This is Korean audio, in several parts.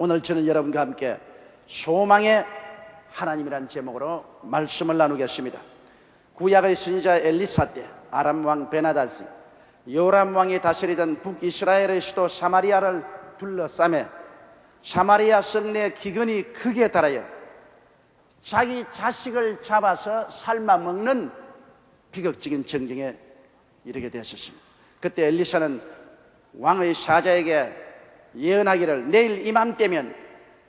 오늘 저는 여러분과 함께 소망의 하나님이라는 제목으로 말씀을 나누겠습니다. 구약의 선지자 엘리사 때 아람 왕 베나다시, 요람 왕이 다스리던 북이스라엘의 수도 사마리아를 둘러싸매 사마리아 성내에 기근이 크게 달하여 자기 자식을 잡아서 삶아 먹는 비극적인 전쟁에 이르게 되었습니다. 그때 엘리사는 왕의 사자에게 예언하기를 내일 이맘때면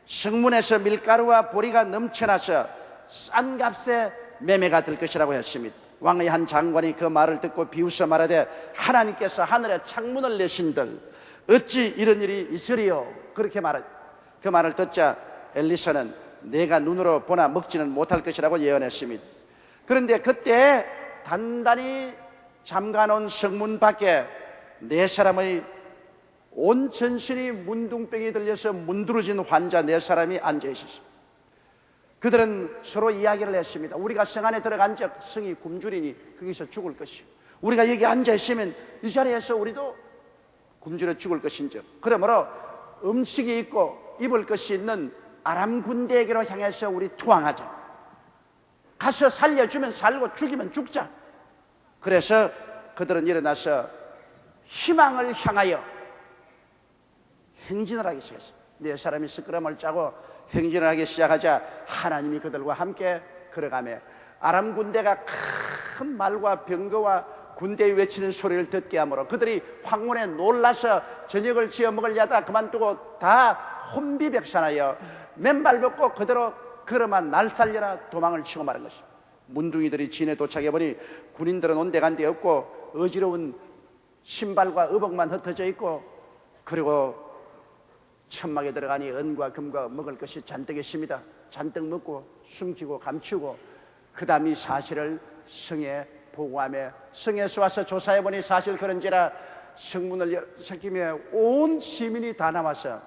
성문에서 밀가루와 보리가 넘쳐나서 싼 값에 매매가 될 것이라고 했습니다. 왕의 한 장관이 그 말을 듣고 비웃어 말하되 하나님께서 하늘에 창문을 내신들 어찌 이런 일이 있으리요? 그렇게 말하죠. 그 말을 듣자 엘리사는 내가 눈으로 보나 먹지는 못할 것이라고 예언했습니다. 그런데 그때 단단히 잠가놓은 성문 밖에 네 사람의 온 전신이 문둥병이 들려서 문드러진 환자 네 사람이 앉아 있었습니다. 그들은 서로 이야기를 했습니다. 우리가 성 안에 들어간 적 성이 굶주리니 거기서 죽을 것이요, 우리가 여기 앉아 있으면 이 자리에서 우리도 굶주려 죽을 것인즉 그러므로 음식이 있고 입을 것이 있는 아람 군대에게로 향해서 우리 투항하자. 가서 살려주면 살고 죽이면 죽자. 그래서 그들은 일어나서 희망을 향하여 행진을 하기 시작했습니다. 네 사람이 스크럼을 짜고 행진을 하기 시작하자 하나님이 그들과 함께 걸어가며 아람 군대가 큰 말과 병거와 군대에 외치는 소리를 듣게 하므로 그들이 황혼에 놀라서 저녁을 지어 먹으려다 그만두고 다 혼비백산하여 맨발 벗고 그대로 걸어만 날살려라 도망을 치고 말한 것입니다. 문둥이들이 진에 도착해보니 군인들은 온데간데 없고 어지러운 신발과 의복만 흩어져 있고 그리고 천막에 들어가니 은과 금과 먹을 것이 잔뜩 있습니다. 잔뜩 먹고 숨기고 감추고 그 다음 이 사실을 성에 보고하며 성에서 와서 조사해보니 사실 그런지라 성문을 살피며 온 시민이 다 나와서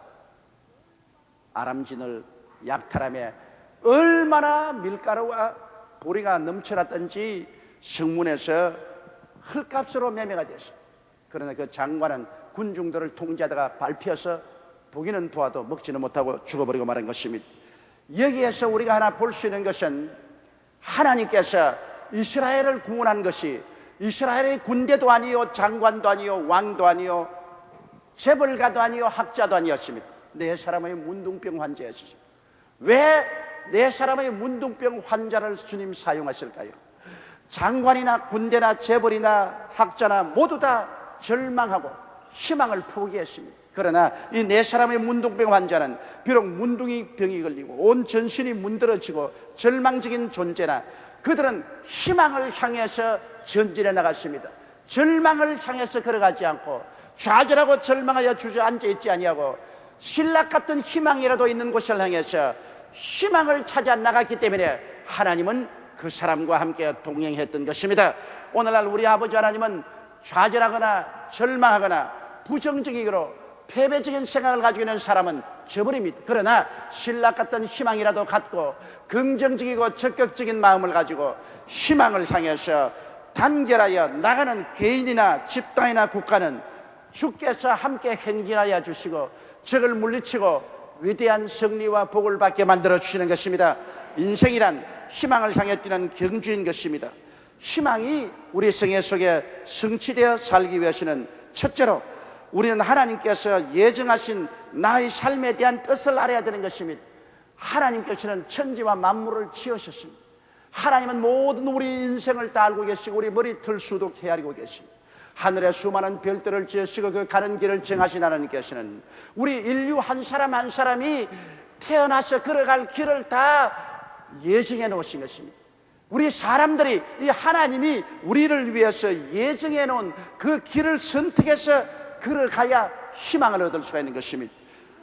아람진을 약탈하며 얼마나 밀가루와 보리가 넘쳐났던지 성문에서 헐값으로 매매가 되었습니다. 그러나 그 장관은 군중들을 통제하다가 밟혀서 보기는 보아도 먹지는 못하고 죽어버리고 말한 것입니다. 여기에서 우리가 하나 볼 수 있는 것은 하나님께서 이스라엘을 구원한 것이 이스라엘의 군대도 아니요 장관도 아니요 왕도 아니요 재벌가도 아니요 학자도 아니었습니다. 네 사람의 문둥병 환자였습니다. 왜 네 사람의 문둥병 환자를 주님 사용하실까요? 장관이나 군대나 재벌이나 학자나 모두 다 절망하고 희망을 포기했습니다. 그러나 이 네 사람의 문둥병 환자는 비록 문둥이 병이 걸리고 온 전신이 문드러지고 절망적인 존재나 그들은 희망을 향해서 전진해 나갔습니다. 절망을 향해서 걸어가지 않고 좌절하고 절망하여 주저앉아 있지 아니하고 신락 같은 희망이라도 있는 곳을 향해서 희망을 찾아 나갔기 때문에 하나님은 그 사람과 함께 동행했던 것입니다. 오늘날 우리 아버지 하나님은 좌절하거나 절망하거나 부정적이고 패배적인 생각을 가지고 있는 사람은 저버립니다. 그러나 신락 같은 희망이라도 갖고 긍정적이고 적극적인 마음을 가지고 희망을 향해서 단결하여 나가는 개인이나 집단이나 국가는 주께서 함께 행진하여 주시고 적을 물리치고 위대한 승리와 복을 받게 만들어 주시는 것입니다. 인생이란 희망을 향해 뛰는 경주인 것입니다. 희망이 우리 생애 속에 성취되어 살기 위해서는 첫째로 우리는 하나님께서 예정하신 나의 삶에 대한 뜻을 알아야 되는 것입니다. 하나님께서는 천지와 만물을 지으셨습니다. 하나님은 모든 우리 인생을 다 알고 계시고 우리 머리털 수도 헤아리고 계십니다. 하늘에 수많은 별들을 지으시고 그 가는 길을 정하신 하나님께서는 우리 인류 한 사람 한 사람이 태어나서 걸어갈 길을 다 예정해 놓으신 것입니다. 우리 사람들이 이 하나님이 우리를 위해서 예정해 놓은 그 길을 선택해서 걸어가야 희망을 얻을 수가 있는 것입니다.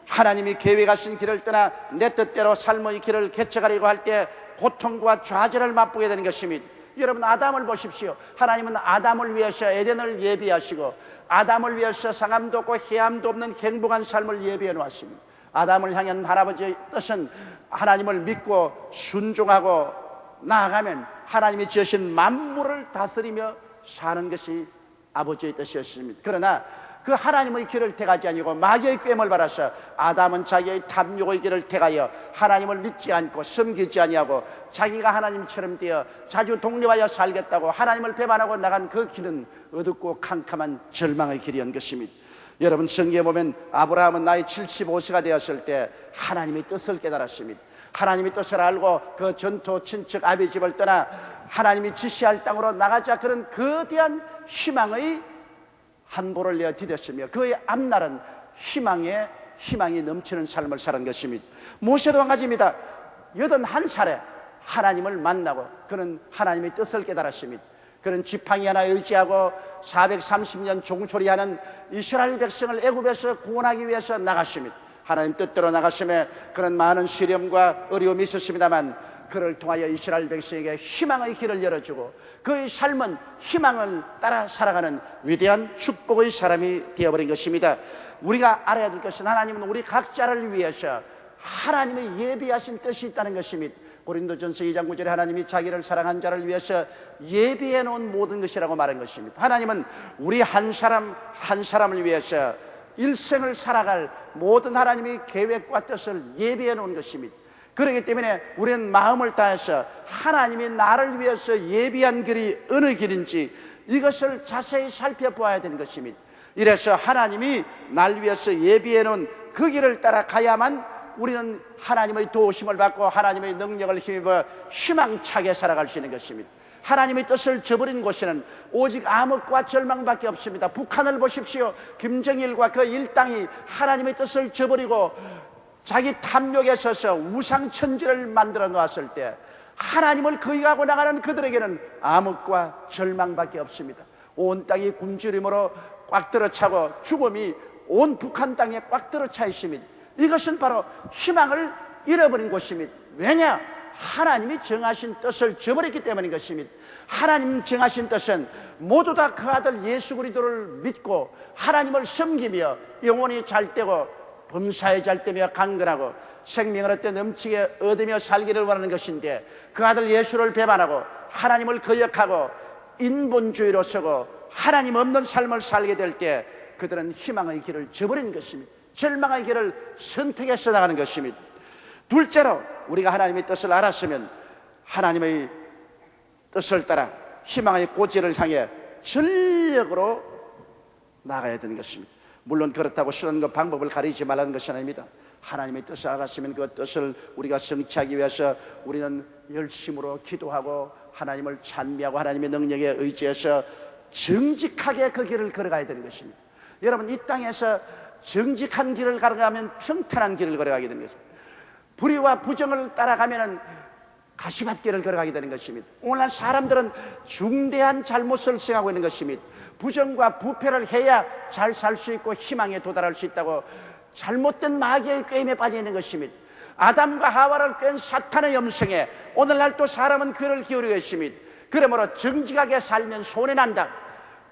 하나님이 계획하신 길을 떠나 내 뜻대로 삶의 길을 개척하려고 할 때 고통과 좌절을 맛보게 되는 것입니다. 여러분 아담을 보십시오. 하나님은 아담을 위해서 에덴을 예비하시고 아담을 위해서 상함도 없고 해함도 없는 행복한 삶을 예비해 놓았습니다. 아담을 향한 할아버지의 뜻은 하나님을 믿고 순종하고 나아가면 하나님이 지으신 만물을 다스리며 사는 것이 아버지의 뜻이었습니다. 그러나 그 하나님의 길을 택하지 아니고 마귀의 꾀임을 받아서 아담은 자기의 탐욕의 길을 택하여 하나님을 믿지 않고 섬기지 아니하고 자기가 하나님처럼 되어 자주 독립하여 살겠다고 하나님을 배반하고 나간 그 길은 어둡고 캄캄한 절망의 길이었던 것입니다. 여러분, 성경에 보면 아브라함은 나이 75세가 되었을 때 하나님의 뜻을 깨달았습니다. 하나님의 뜻을 알고 그 전토 친척 아비 집을 떠나 하나님이 지시할 땅으로 나가자 그런 거대한 희망의 한보를 내어 디뎠으며 그의 앞날은 희망이 넘치는 삶을 사는 것입니다. 모세도 마찬가지입니다. 81살에 하나님을 만나고 그는 하나님의 뜻을 깨달았습니다. 그는 지팡이 하나 의지하고 430년 종소리하는 이스라엘 백성을 애굽에서 구원하기 위해서 나갔습니다. 하나님 뜻대로 나갔음에 그는 많은 시련과 어려움이 있었습니다만 그를 통하여 이스라엘 백성에게 희망의 길을 열어주고 그의 삶은 희망을 따라 살아가는 위대한 축복의 사람이 되어버린 것입니다. 우리가 알아야 될 것은 하나님은 우리 각자를 위해서 하나님의 예비하신 뜻이 있다는 것입니다. 고린도전서 2장 9절에 하나님이 자기를 사랑한 자를 위해서 예비해 놓은 모든 것이라고 말한 것입니다. 하나님은 우리 한 사람 한 사람을 위해서 일생을 살아갈 모든 하나님의 계획과 뜻을 예비해 놓은 것입니다. 그렇기 때문에 우리는 마음을 다해서 하나님이 나를 위해서 예비한 길이 어느 길인지 이것을 자세히 살펴보아야 되는 것입니다. 이래서 하나님이 날 위해서 예비해 놓은 그 길을 따라가야만 우리는 하나님의 도우심을 받고 하나님의 능력을 힘입어 희망차게 살아갈 수 있는 것입니다. 하나님의 뜻을 저버린 곳에는 오직 암흑과 절망밖에 없습니다. 북한을 보십시오. 김정일과 그 일당이 하나님의 뜻을 저버리고 자기 탐욕에 서서 우상천지를 만들어 놓았을 때 하나님을 거역하고 나가는 그들에게는 암흑과 절망밖에 없습니다. 온 땅이 굶주림으로 꽉 들어차고 죽음이 온 북한 땅에 꽉 들어차 있습니다. 이것은 바로 희망을 잃어버린 곳입니다. 왜냐? 하나님이 정하신 뜻을 저버렸기 때문인 것입니다. 하나님 정하신 뜻은 모두 다 그 아들 예수 그리스도를 믿고 하나님을 섬기며 영혼이 잘되고 범사에 잘되며 강건하고 생명을 얻되 넘치게 얻으며 살기를 원하는 것인데 그 아들 예수를 배반하고 하나님을 거역하고 인본주의로 서고 하나님 없는 삶을 살게 될 때 그들은 희망의 길을 저버린 것입니다. 절망의 길을 선택해서 나가는 것입니다. 둘째로 우리가 하나님의 뜻을 알았으면 하나님의 뜻을 따라 희망의 고지를 향해 전력으로 나가야 되는 것입니다. 물론 그렇다고 쓰는 그 방법을 가리지 말라는 것이 아닙니다. 하나님의 뜻을 알았으면 그 뜻을 우리가 성취하기 위해서 우리는 열심으로 기도하고 하나님을 찬미하고 하나님의 능력에 의지해서 정직하게 그 길을 걸어가야 되는 것입니다. 여러분, 이 땅에서 정직한 길을 걸어가면 평탄한 길을 걸어가게 되는 것입니다. 불의와 부정을 따라가면 가시밭길을 걸어가게 되는 것입니다. 오늘날 사람들은 중대한 잘못을 생각하고 있는 것입니다. 부정과 부패를 해야 잘 살 수 있고 희망에 도달할 수 있다고 잘못된 마귀의 꾀임에 빠져 있는 것입니다. 아담과 하와를 깬 사탄의 염성에 오늘날 또 사람은 귀를 기울이고 있습니다. 그러므로 정직하게 살면 손해난다,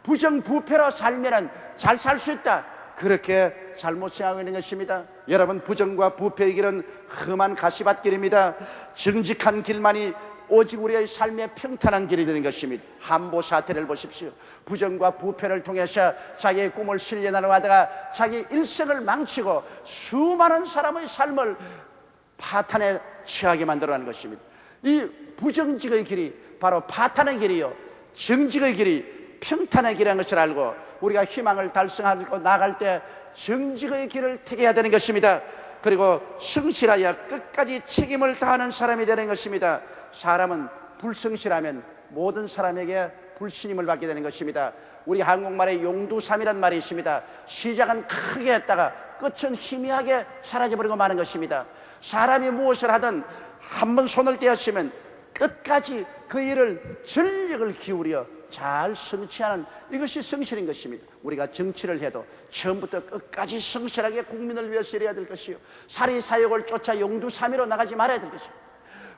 부정부패로 살면 잘 살 수 있다, 그렇게 잘못 생각하고 있는 것입니다. 여러분, 부정과 부패의 길은 험한 가시밭길입니다. 정직한 길만이 오직 우리의 삶의 평탄한 길이 되는 것입니다. 한보 사태를 보십시오. 부정과 부패를 통해서 자기의 꿈을 실현하려고 하다가 자기 일생을 망치고 수많은 사람의 삶을 파탄에 처하게 만들어가는 것입니다. 이 부정직의 길이 바로 파탄의 길이요, 정직의 길이 평탄의 길이라는 것을 알고 우리가 희망을 달성하고 나갈 때 정직의 길을 택해야 되는 것입니다. 그리고 성실하여 끝까지 책임을 다하는 사람이 되는 것입니다. 사람은 불성실하면 모든 사람에게 불신임을 받게 되는 것입니다. 우리 한국말에 용두삼이란 말이 있습니다. 시작은 크게 했다가 끝은 희미하게 사라져버리고 마는 것입니다. 사람이 무엇을 하든 한번 손을 떼었으면 끝까지 그 일을 전력을 기울여 잘 성취하는, 이것이 성실인 것입니다. 우리가 정치를 해도 처음부터 끝까지 성실하게 국민을 위해서 일해야 될 것이요, 사리사욕을 쫓아 용두사미로 나가지 말아야 될 것입니다.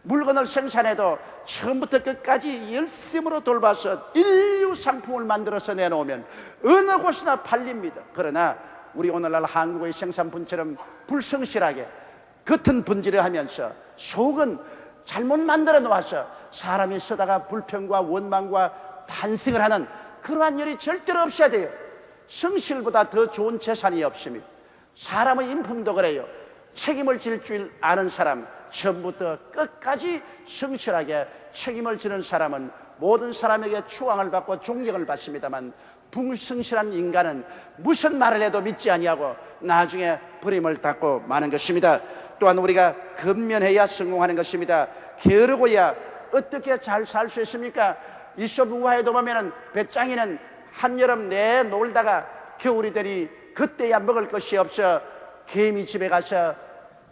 물건을 생산해도 처음부터 끝까지 열심으로 돌봐서 인류 상품을 만들어서 내놓으면 어느 곳이나 팔립니다. 그러나 우리 오늘날 한국의 생산품처럼 불성실하게 겉은 분질을 하면서 속은 잘못 만들어 놓아서 사람이 쓰다가 불평과 원망과 탄식을 하는 그러한 일이 절대로 없어야 돼요. 성실보다 더 좋은 재산이 없습니다. 사람의 인품도 그래요. 책임을 질 줄 아는 사람, 처음부터 끝까지 성실하게 책임을 지는 사람은 모든 사람에게 추앙을 받고 존경을 받습니다만, 불성실한 인간은 무슨 말을 해도 믿지 아니하고 나중에 버림을 받고 마는 것입니다. 또한 우리가 근면해야 성공하는 것입니다. 게으르고야 어떻게 잘 살 수 있습니까? 이솝 우화에도 보면은 배짱이는 한여름 내 놀다가 겨울이 되니 그때야 먹을 것이 없어 개미 집에 가서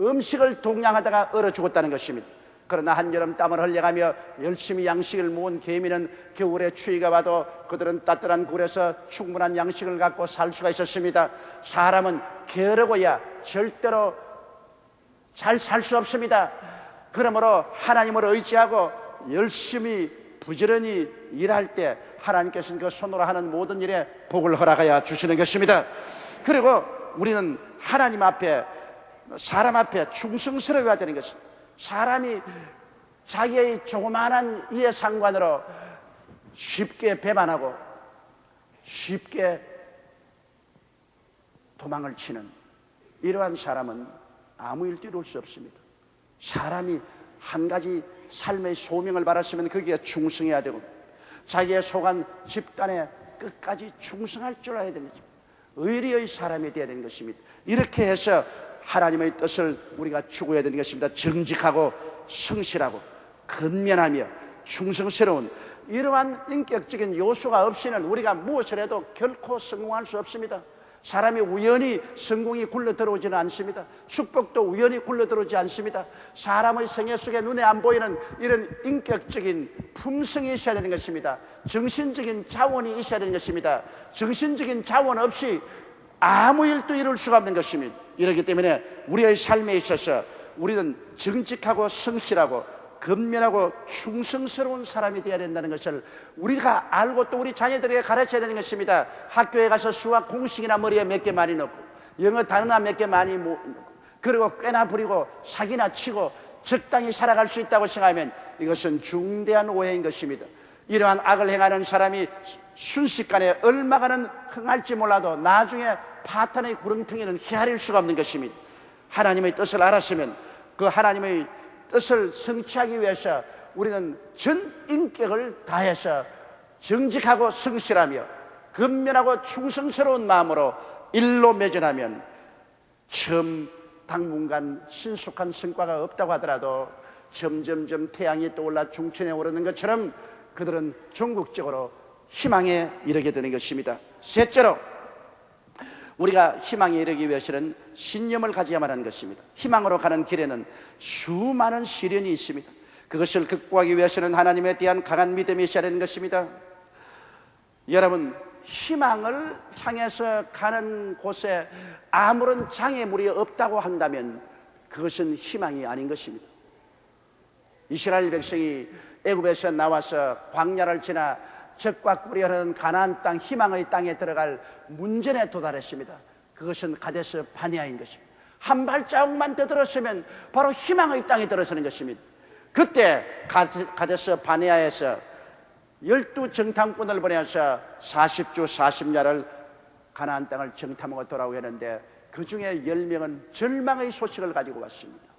음식을 동냥하다가 얼어 죽었다는 것입니다. 그러나 한여름 땀을 흘려가며 열심히 양식을 모은 개미는 겨울에 추위가 와도 그들은 따뜻한 굴에서 충분한 양식을 갖고 살 수가 있었습니다. 사람은 게으르고야 절대로 잘 살 수 없습니다. 그러므로 하나님을 의지하고 열심히 부지런히 일할 때 하나님께서는 그 손으로 하는 모든 일에 복을 허락하여 주시는 것입니다. 그리고 우리는 하나님 앞에, 사람 앞에 충성스러워야 되는 것입니다. 사람이 자기의 조그마한 이해상관으로 쉽게 배반하고 쉽게 도망을 치는 이러한 사람은 아무 일도 이룰 수 없습니다. 사람이 한 가지 삶의 소명을 받았으면 거기에 충성해야 되고, 자기의 속한 집단에 끝까지 충성할 줄 알아야 되는 것입니다. 의리의 사람이 되어야 되는 것입니다. 이렇게 해서 하나님의 뜻을 우리가 추구해야 되는 것입니다. 정직하고 성실하고 근면하며 충성스러운 이러한 인격적인 요소가 없이는 우리가 무엇을 해도 결코 성공할 수 없습니다. 사람이 우연히 성공이 굴러 들어오지는 않습니다. 축복도 우연히 굴러 들어오지 않습니다. 사람의 생애 속에 눈에 안 보이는 이런 인격적인 품성이 있어야 되는 것입니다. 정신적인 자원이 있어야 되는 것입니다. 정신적인 자원 없이 아무 일도 이룰 수가 없는 것입니다. 이렇기 때문에 우리의 삶에 있어서 우리는 정직하고 성실하고 근면하고 충성스러운 사람이 되어야 된다는 것을 우리가 알고 또 우리 자녀들에게 가르쳐야 되는 것입니다. 학교에 가서 수학 공식이나 머리에 몇 개 많이 넣고 영어 단어나 몇 개 많이 넣고 그리고 꽤나 부리고 사기나 치고 적당히 살아갈 수 있다고 생각하면 이것은 중대한 오해인 것입니다. 이러한 악을 행하는 사람이 순식간에 얼마간은 흥할지 몰라도 나중에 파탄의 구렁텅이는 헤아릴 수가 없는 것입니다. 하나님의 뜻을 알았으면 그 하나님의 뜻을 성취하기 위해서 우리는 전 인격을 다해서 정직하고 성실하며 근면하고 충성스러운 마음으로 일로 매진하면 처음 당분간 신속한 성과가 없다고 하더라도 점점점 태양이 떠올라 중천에 오르는 것처럼 그들은 종국적으로 희망에 이르게 되는 것입니다. 셋째로 우리가 희망에 이르기 위해서는 신념을 가져야만 하는 것입니다. 희망으로 가는 길에는 수많은 시련이 있습니다. 그것을 극복하기 위해서는 하나님에 대한 강한 믿음이 있어야 되는 것입니다. 여러분, 희망을 향해서 가는 곳에 아무런 장애물이 없다고 한다면 그것은 희망이 아닌 것입니다. 이스라엘 백성이 애굽에서 나와서 광야를 지나 적과 꿀이 흐르는 가나안 땅, 희망의 땅에 들어갈 문전에 도달했습니다. 그것은 가데스 바네아인 것입니다. 한 발자국만 더 들었으면 바로 희망의 땅에 들어서는 것입니다. 그때 가데스 바네아에서 12정탐꾼을 보내서 40주 40야를 가나안 땅을 정탐하고 돌아오는데 그 중에 10명은 절망의 소식을 가지고 왔습니다.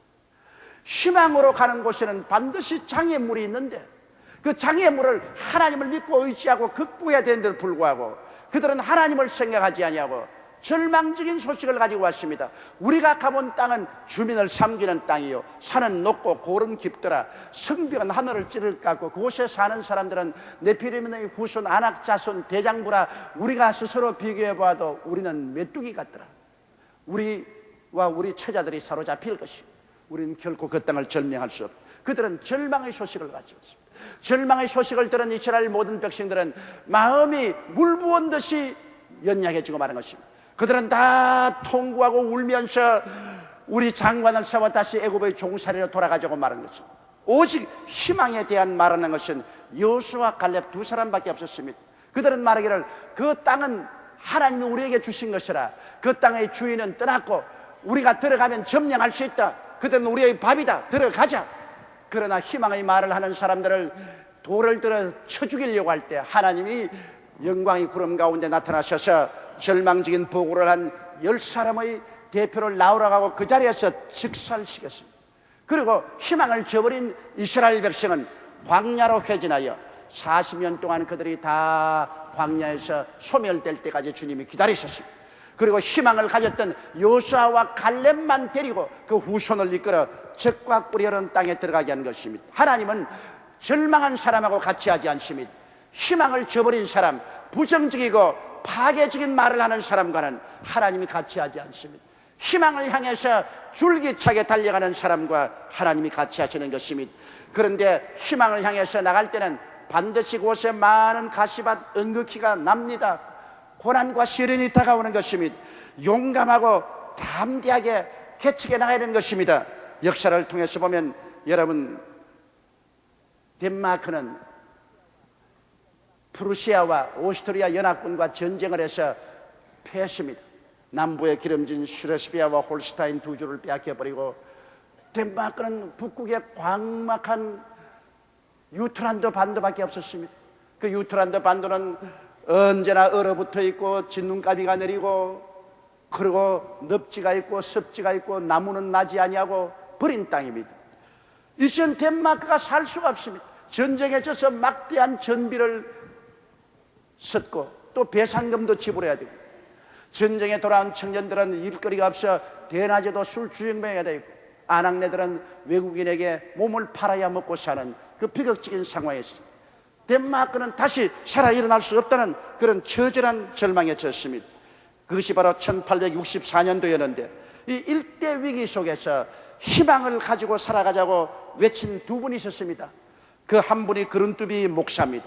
희망으로 가는 곳에는 반드시 장애물이 있는데 그 장애물을 하나님을 믿고 의지하고 극복해야 되는데도 불구하고 그들은 하나님을 생각하지 아니하고 절망적인 소식을 가지고 왔습니다. 우리가 가본 땅은 주민을 삼기는 땅이요 산은 높고 고름 깊더라. 성벽은 하늘을 찌를 깎고 그곳에 사는 사람들은 네피림의 후손 아낙 자손 대장부라. 우리가 스스로 비교해 봐도 우리는 메뚜기 같더라. 우리와 우리 처자들이 사로잡힐 것이 우리는 결코 그 땅을 점령할 수 없다. 그들은 절망의 소식을 가지고 있습니다. 절망의 소식을 들은 이스라엘 모든 백성들은 마음이 물 부은 듯이 연약해지고 마는 것입니다. 그들은 다 통구하고 울면서 우리 장관을 세워 다시 애굽의 종살이로 돌아가자고 말하는 것입니다. 오직 희망에 대한 말하는 것은 여호수아 갈렙 두 사람밖에 없었습니다. 그들은 말하기를 그 땅은 하나님이 우리에게 주신 것이라. 그 땅의 주인은 떠났고 우리가 들어가면 점령할 수 있다. 그들은 우리의 밥이다. 들어가자. 그러나 희망의 말을 하는 사람들을 돌을 들어 쳐 죽이려고 할 때 하나님이 영광이 구름 가운데 나타나셔서 절망적인 보고를 한 10사람의 대표를 나오라고 하고 그 자리에서 직살시켰습니다. 그리고 희망을 저버린 이스라엘 백성은 광야로 회진하여 40년 동안 그들이 다 광야에서 소멸될 때까지 주님이 기다리셨습니다. 그리고 희망을 가졌던 여호수아와 갈렙만 데리고 그 후손을 이끌어 적과 꿀이 땅에 들어가게 한 것입니다. 하나님은 절망한 사람하고 같이 하지 않습니다. 희망을 저버린 사람, 부정적이고 파괴적인 말을 하는 사람과는 하나님이 같이 하지 않습니다. 희망을 향해서 줄기차게 달려가는 사람과 하나님이 같이 하시는 것입니다. 그런데 희망을 향해서 나갈 때는 반드시 그곳에 많은 가시밭 은극히가 납니다. 고난과 시련이 다가오는 것입니다. 용감하고 담대하게 개척해 나가야 되는 것입니다. 역사를 통해서 보면 여러분, 덴마크는 프루시아와 오스트리아 연합군과 전쟁을 해서 패했습니다. 남부에 기름진 슈레스비아와 홀스타인 두 주를 빼앗겨버리고 덴마크는 북극의 광막한 유트란드 반도밖에 없었습니다. 그 유트란드 반도는 언제나 얼어붙어 있고 진눈가비가 내리고 그리고 늪지가 있고 습지가 있고 나무는 나지 아니하고 버린 땅입니다. 이젠 덴마크가 살 수가 없습니다. 전쟁에 져서 막대한 전비를 섰고 또 배상금도 지불해야 되고, 전쟁에 돌아온 청년들은 일거리가 없어 대낮에도 술 주정뱅이가 되어 있고, 아낙네들은 외국인에게 몸을 팔아야 먹고 사는 그 비극적인 상황에서 덴마크는 다시 살아 일어날 수 없다는 그런 처절한 절망에 졌습니다. 그것이 바로 1864년도였는데 이 일대 위기 속에서 희망을 가지고 살아가자고 외친 두 분이 있었습니다. 그 한 분이 그룬뚜비 목사입니다.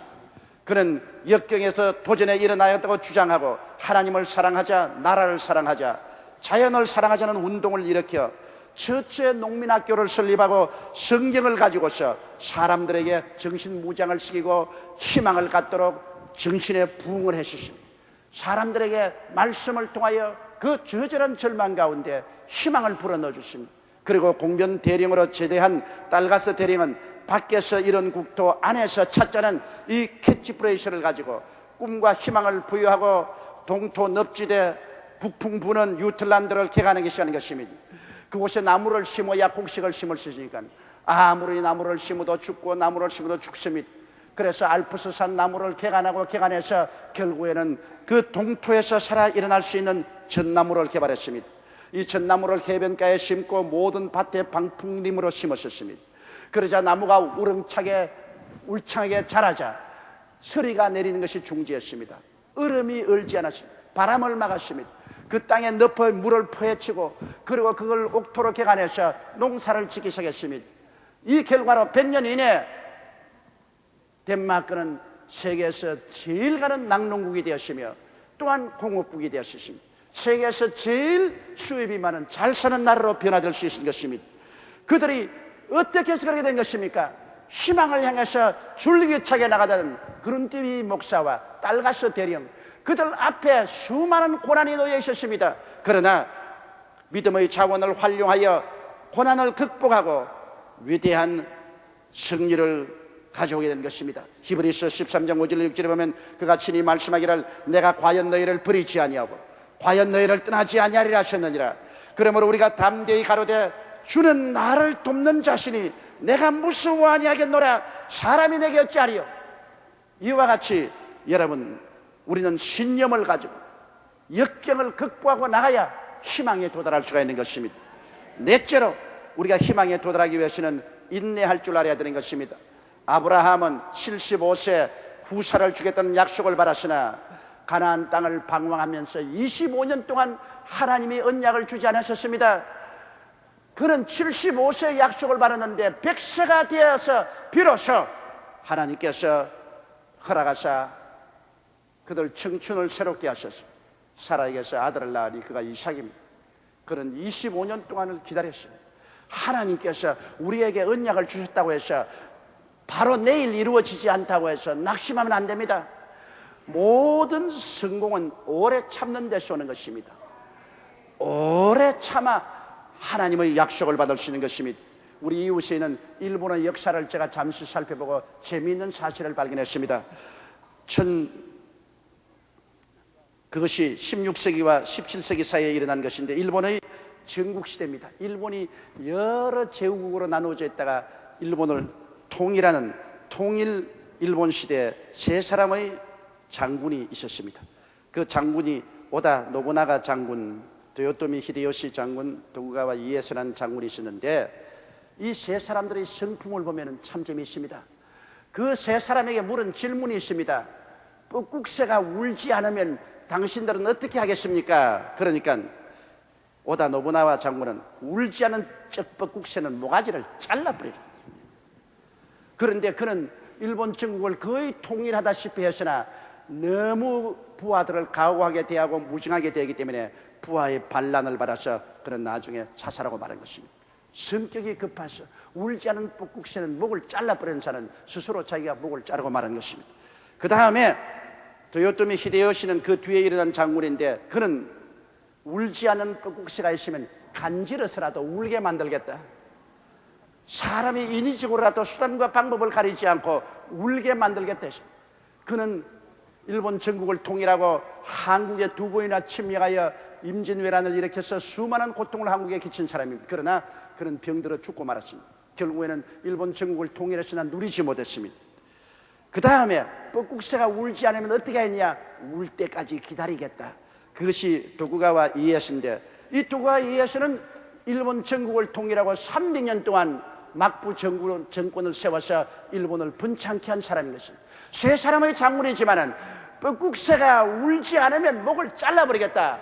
그는 역경에서 도전에 일어나였다고 주장하고 하나님을 사랑하자, 나라를 사랑하자, 자연을 사랑하자는 운동을 일으켜 처처의 농민학교를 설립하고 성경을 가지고서 사람들에게 정신무장을 시키고 희망을 갖도록 정신에 부응을 했었습니다. 사람들에게 말씀을 통하여 그 저절한 절망 가운데 희망을 불어넣어 주십니다. 그리고 공변 대령으로 제대한 달가스 대령은 밖에서 이런 국토, 안에서 찾자는 이 캐치프레이즈를 가지고 꿈과 희망을 부여하고 동토 늪지대 북풍 부는 유틀란드를 개간하기 시작하는 것입니다. 그곳에 나무를 심어야 곡식을 심을 수 있으니까 아무리 나무를 심어도 죽고 나무를 심어도 죽습니다. 그래서 알프스산 나무를 개간해서 결국에는 그 동토에서 살아 일어날 수 있는 전나무를 개발했습니다. 이 전나무를 해변가에 심고 모든 밭에 방풍림으로 심었습니다. 그러자 나무가 울창하게 자라자 서리가 내리는 것이 중지했습니다. 얼음이 얼지 않았습니다. 바람을 막았습니다. 그 땅에 늪의 물을 퍼헤치고 그리고 그걸 옥토로 개간해서 농사를 짓기 시작했습니다. 이 결과로 100년 이내 덴마크는 세계에서 제일 가는 낙농국이 되었으며 또한 공업국이 되었습니다. 세계에서 제일 수입이 많은 잘 사는 나라로 변화될 수 있는 것입니다. 그들이 어떻게 해서 그렇게 된 것입니까? 희망을 향해서 줄기차게 나가던 그룬띠비 목사와 달가스 대령, 그들 앞에 수많은 고난이 놓여 있었습니다. 그러나 믿음의 자원을 활용하여 고난을 극복하고 위대한 승리를 가져오게 된 것입니다. 히브리서 13장 5절 6절에 보면 그가 친히 말씀하기를 내가 과연 너희를 버리지 아니하고 과연 너희를 떠나지 아니하리라 하셨느니라. 그러므로 우리가 담대히 가로되 주는 나를 돕는 자신이 내가 무서워 아니하겠노라. 사람이 내게 어찌하리요. 이와 같이 여러분, 우리는 신념을 가지고 역경을 극복하고 나가야 희망에 도달할 수가 있는 것입니다. 넷째로 우리가 희망에 도달하기 위해서는 인내할 줄 알아야 되는 것입니다. 아브라함은 75세 후사를 주겠다는 약속을 받았으나 가나안 땅을 방황하면서 25년 동안 하나님이 언약을 주지 않으셨습니다. 그는 75세의 약속을 받았는데 100세가 되어서 비로소 하나님께서 허락하사 그들 청춘을 새롭게 하셔서 사라에게서 아들을 낳으니 그가 이삭입니다. 그는 25년 동안을 기다렸습니다. 하나님께서 우리에게 언약을 주셨다고 해서 바로 내일 이루어지지 않다고 해서 낙심하면 안 됩니다. 모든 성공은 오래 참는 데서 오는 것입니다. 오래 참아 하나님의 약속을 받을 수 있는 것입니다. 우리 이웃에 있는 일본의 역사를 제가 잠시 살펴보고 재미있는 사실을 발견했습니다. 그것이 16세기와 17세기 사이에 일어난 것인데 일본의 전국시대입니다. 일본이 여러 제국으로 나누어져 있다가 일본을 통일하는 통일 일본 시대에 세 사람의 장군이 있었습니다. 그 장군이 오다 노부나가 장군, 도요토미 히데요시 장군, 도쿠가와 이에스라는 장군이 있었는데 이 세 사람들의 성품을 보면 참 재미있습니다. 그 세 사람에게 물은 질문이 있습니다. 뻐꾹새가 울지 않으면 당신들은 어떻게 하겠습니까? 그러니까 오다 노부나와 장군은 울지 않은 쩍뻐꾹새는 모가지를 잘라버렸습니다. 그런데 그는 일본 전국을 거의 통일하다시피 했으나 너무 부하들을 가혹하게 대하고 무증하게 대하기 때문에 부하의 반란을 받아서 그는 나중에 자살하고 말한 것입니다. 성격이 급해서 울지 않은 뻐꾹새는 목을 잘라버린 자는 스스로 자기가 목을 자르고 말한 것입니다. 그 다음에 도요토미 히데요시는 그 뒤에 일어난 장군인데 그는 울지 않은 뻐꾹새가 있으면 간지러서라도 울게 만들겠다. 사람이 인위적으로라도 수단과 방법을 가리지 않고 울게 만들겠다 했습니다. 그는 일본 전국을 통일하고 한국에 두 번이나 침략하여 임진왜란을 일으켜서 수많은 고통을 한국에 끼친 사람입니다. 그러나 그는 병들어 죽고 말았습니다. 결국에는 일본 전국을 통일했으나 누리지 못했습니다. 그 다음에 뻐꾹새가 울지 않으면 어떻게 했냐? 울 때까지 기다리겠다. 그것이 도쿠가와 이에스인데 이 도쿠가와 이에스는 일본 전국을 통일하고 300년 동안 막부 정권을 세워서 일본을 번창케 한 사람인 것입니다. 세 사람의 장군이지만은 뻐꾹새가 울지 않으면 목을 잘라버리겠다.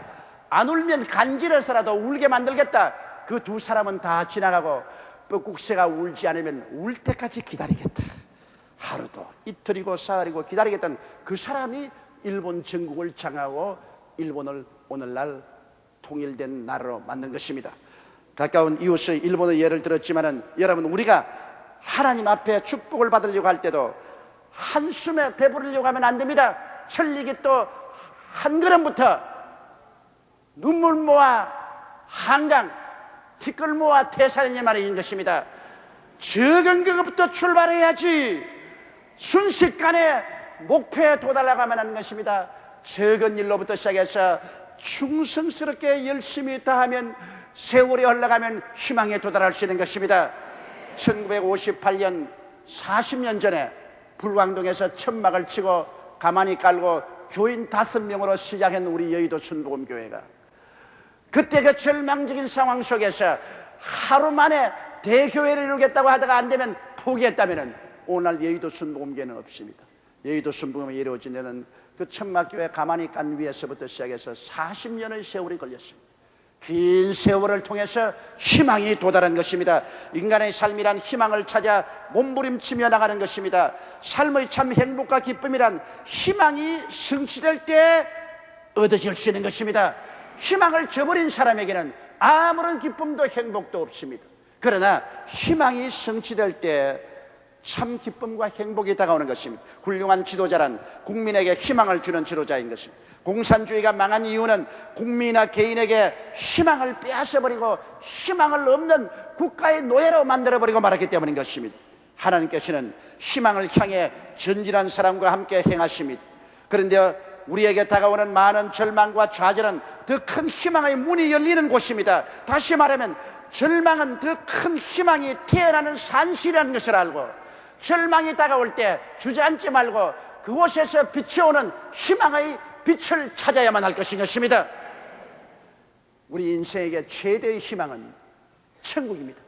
안 울면 간지러서라도 울게 만들겠다. 그 두 사람은 다 지나가고 뻐꾹새가 울지 않으면 울 때까지 기다리겠다. 하루도 이틀이고 사흘이고 기다리겠다는 그 사람이 일본 전국을 장하고 일본을 오늘날 통일된 나라로 만든 것입니다. 가까운 이웃의 일본의 예를 들었지만은 여러분 우리가 하나님 앞에 축복을 받으려고 할 때도 한숨에 배부르려고 하면 안 됩니다. 천리기도 한 걸음부터 눈물 모아 한강 티끌 모아 태산이 말인 것입니다. 적은 것부터 출발해야지 순식간에 목표에 도달하가면 하는 것입니다. 적은 일로부터 시작해서 충성스럽게 열심히 다하면 세월이 흘러가면 희망에 도달할 수 있는 것입니다. 1958년 40년 전에 불광동에서 천막을 치고 가만히 깔고 교인 5명으로 시작한 우리 여의도 순복음교회가 그때 그 절망적인 상황 속에서 하루 만에 대교회를 이루겠다고 하다가 안 되면 포기했다면 오늘날 여의도 순복음교회는 없습니다. 여의도 순복음이 이루어진 데는 그 천막교회 가만히 깐 위에서부터 시작해서 40년의 세월이 걸렸습니다. 긴 세월을 통해서 희망이 도달한 것입니다. 인간의 삶이란 희망을 찾아 몸부림치며 나가는 것입니다. 삶의 참 행복과 기쁨이란 희망이 성취될 때 얻어질 수 있는 것입니다. 희망을 저버린 사람에게는 아무런 기쁨도 행복도 없습니다. 그러나 희망이 성취될 때 참 기쁨과 행복이 다가오는 것입니다. 훌륭한 지도자란 국민에게 희망을 주는 지도자인 것입니다. 공산주의가 망한 이유는 국민이나 개인에게 희망을 빼앗아버리고 희망을 없는 국가의 노예로 만들어버리고 말았기 때문인 것입니다. 하나님께서는 희망을 향해 전진한 사람과 함께 행하십니다. 그런데 우리에게 다가오는 많은 절망과 좌절은 더 큰 희망의 문이 열리는 곳입니다. 다시 말하면 절망은 더 큰 희망이 태어나는 산실이라는 것을 알고 절망이 다가올 때 주저앉지 말고 그곳에서 비춰오는 희망의 빛을 찾아야만 할 것입니다. 우리 인생에게 최대의 희망은 천국입니다.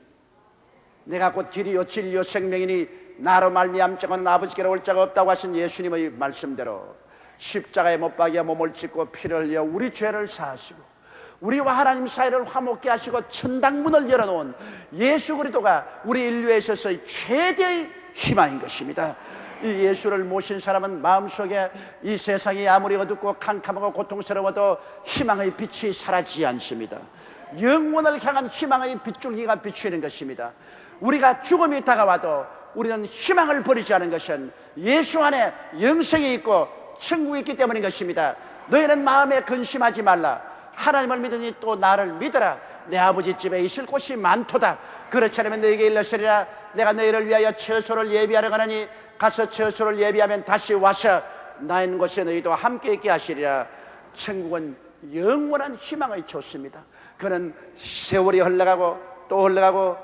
내가 곧 길이요 진리요 생명이니 나로 말미암자고는 아버지께로 올 자가 없다고 하신 예수님의 말씀대로 십자가에 못 박여 몸을 찢고 피를 흘려 우리 죄를 사하시고 우리와 하나님 사이를 화목케 하시고 천당문을 열어놓은 예수 그리스도가 우리 인류에 있어서의 최대의 희망인 것입니다. 이 예수를 모신 사람은 마음속에 이 세상이 아무리 어둡고 캄캄하고 고통스러워도 희망의 빛이 사라지지 않습니다. 영원을 향한 희망의 빗줄기가 비추는 것입니다. 우리가 죽음이 다가와도 우리는 희망을 버리지 않은 것은 예수 안에 영생이 있고 천국이 있기 때문인 것입니다. 너희는 마음에 근심하지 말라. 하나님을 믿으니 또 나를 믿어라. 내 아버지 집에 있을 곳이 많도다. 그렇지 않으면 너희에게 일러서리라. 내가 너희를 위하여 처소를 예비하려 가느니 가서 처소를 예비하면 다시 와서 나 있는 곳에 너희도 함께 있게 하시리라. 천국은 영원한 희망의 초입니다. 그는 세월이 흘러가고 또 흘러가고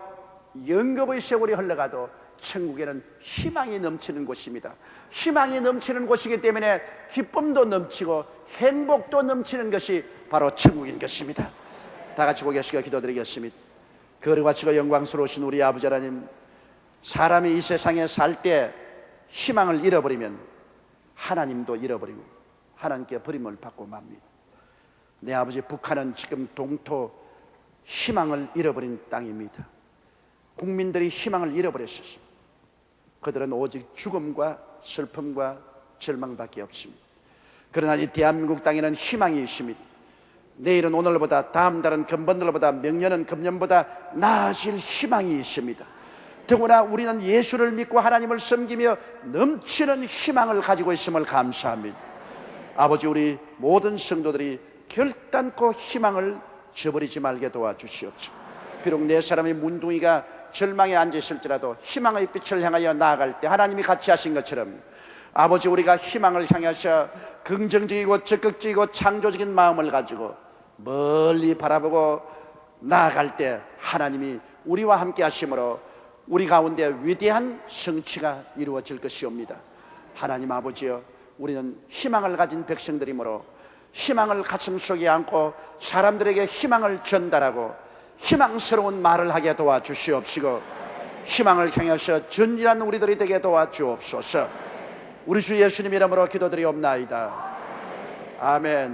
영겁의 세월이 흘러가도 천국에는 희망이 넘치는 곳입니다. 희망이 넘치는 곳이기 때문에 기쁨도 넘치고 행복도 넘치는 것이 바로 천국인 것입니다. 다 같이 고개 숙여 기도드리겠습니다. 거룩하시고 영광스러우신 우리 아버지 하나님, 사람이 이 세상에 살 때 희망을 잃어버리면 하나님도 잃어버리고 하나님께 버림을 받고 맙니다. 내 아버지, 북한은 지금 동토 희망을 잃어버린 땅입니다. 국민들이 희망을 잃어버렸습니다. 그들은 오직 죽음과 슬픔과 절망밖에 없습니다. 그러나 이 대한민국 땅에는 희망이 있습니다. 내일은 오늘보다, 다음 달은 금번들보다, 명년은 금년보다 나아질 희망이 있습니다. 더구나 우리는 예수를 믿고 하나님을 섬기며 넘치는 희망을 가지고 있음을 감사합니다. 아버지, 우리 모든 성도들이 결단코 희망을 저버리지 말게 도와주시옵소서. 비록 내 사람의 문둥이가 절망에 앉아있을지라도 희망의 빛을 향하여 나아갈 때 하나님이 같이 하신 것처럼 아버지, 우리가 희망을 향하셔 긍정적이고 적극적이고 창조적인 마음을 가지고 멀리 바라보고 나아갈 때 하나님이 우리와 함께 하심으로 우리 가운데 위대한 성취가 이루어질 것이옵니다. 하나님 아버지여, 우리는 희망을 가진 백성들이므로 희망을 가슴속에 안고 사람들에게 희망을 전달하고 희망스러운 말을 하게 도와주시옵시고 희망을 향해서 전진하는 우리들이 되게 도와주옵소서. 우리 주 예수님 이름으로 기도드리옵나이다. 아멘.